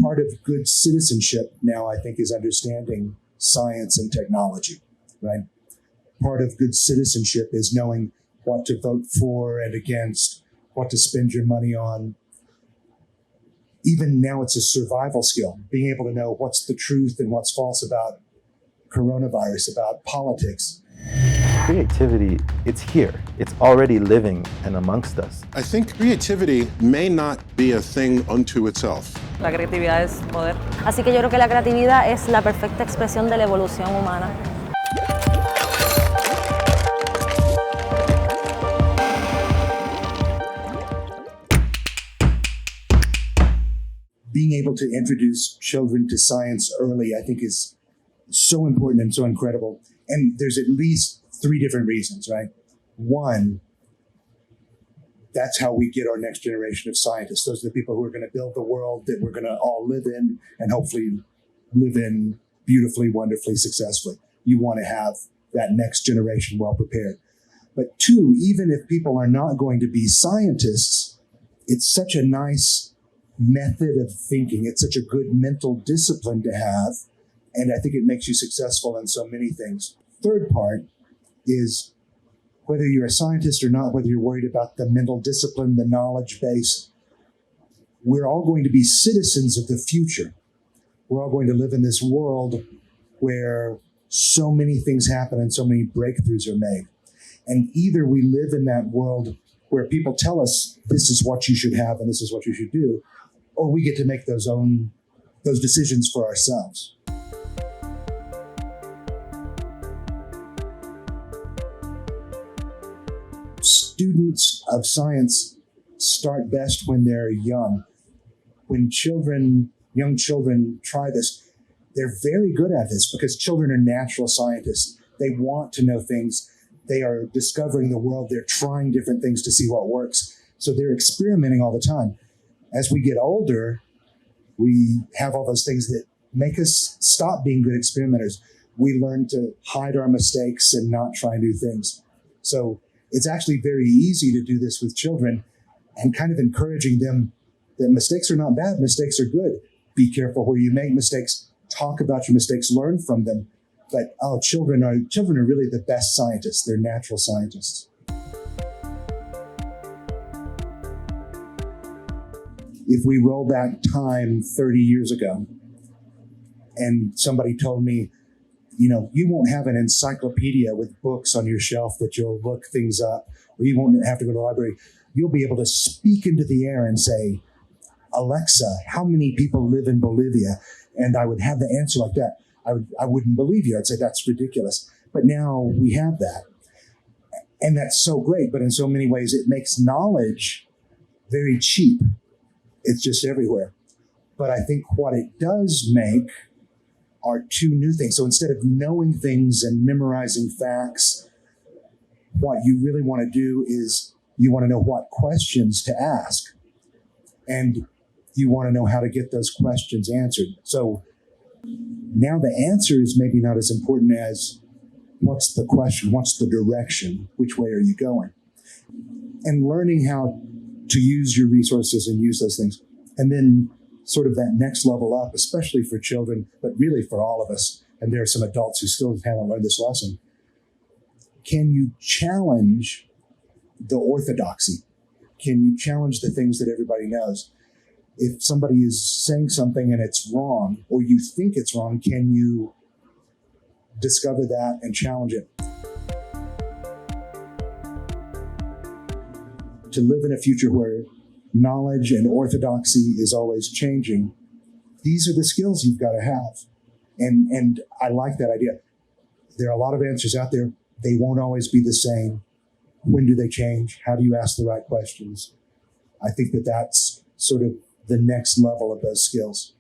part of good citizenship now, I think, is understanding science and technology, right? Part of good citizenship is knowing what to vote for and against, what to spend your money on. Even now it's a survival skill, being able to know what's the truth and what's false about coronavirus, about politics. Creativity, it's here. It's already living and amongst us. I think creativity may not be a thing unto itself. La creatividad es poder. Así que yo creo que la creatividad es la perfecta expresión de la evolución humana. Being able to introduce children to science early, I think, is so important and so incredible. And there's at least 3 different reasons, right? One, that's how we get our next generation of scientists. Those are the people who are going to build the world that we're going to all live in and hopefully live in beautifully, wonderfully, successfully. You want to have that next generation well prepared. But 2, even if people are not going to be scientists, it's such a nice method of thinking. It's such a good mental discipline to have. And I think it makes you successful in so many things. Third part is whether you're a scientist or not, whether you're worried about the mental discipline, the knowledge base, we're all going to be citizens of the future. We're all going to live in this world where so many things happen and so many breakthroughs are made. And either we live in that world where people tell us this is what you should have and this is what you should do, or we get to make those decisions for ourselves. Students of science start best when they're young. When young children try this, they're very good at this because children are natural scientists. They want to know things. They are discovering the world. They're trying different things to see what works. So they're experimenting all the time. As we get older, we have all those things that make us stop being good experimenters. We learn to hide our mistakes and not try new things. So it's actually very easy to do this with children and kind of encouraging them that mistakes are not bad, mistakes are good. Be careful where you make mistakes, talk about your mistakes, learn from them. But children are really the best scientists. They're natural scientists. If we roll back time 30 years ago and somebody told me, you won't have an encyclopedia with books on your shelf that you'll look things up, or you won't have to go to the library. You'll be able to speak into the air and say, Alexa, how many people live in Bolivia? And I would have the answer like that. I wouldn't believe you. I'd say that's ridiculous. But now we have that. And that's so great. But in so many ways, it makes knowledge very cheap. It's just everywhere. But I think what it does make are 2 new things. So instead of knowing things and memorizing facts, what you really want to do is you want to know what questions to ask. And you want to know how to get those questions answered. So now the answer is maybe not as important as what's the question, what's the direction, which way are you going? And learning how to use your resources and use those things. And then sort of that next level up, especially for children, but really for all of us. And there are some adults who still haven't learned this lesson. Can you challenge the orthodoxy? Can you challenge the things that everybody knows? If somebody is saying something and it's wrong, or you think it's wrong, can you discover that and challenge it? To live in a future where knowledge and orthodoxy is always changing, these are the skills you've got to have. And I like that idea. There are a lot of answers out there. They won't always be the same. When do they change? How do you ask the right questions? I think that that's sort of the next level of those skills.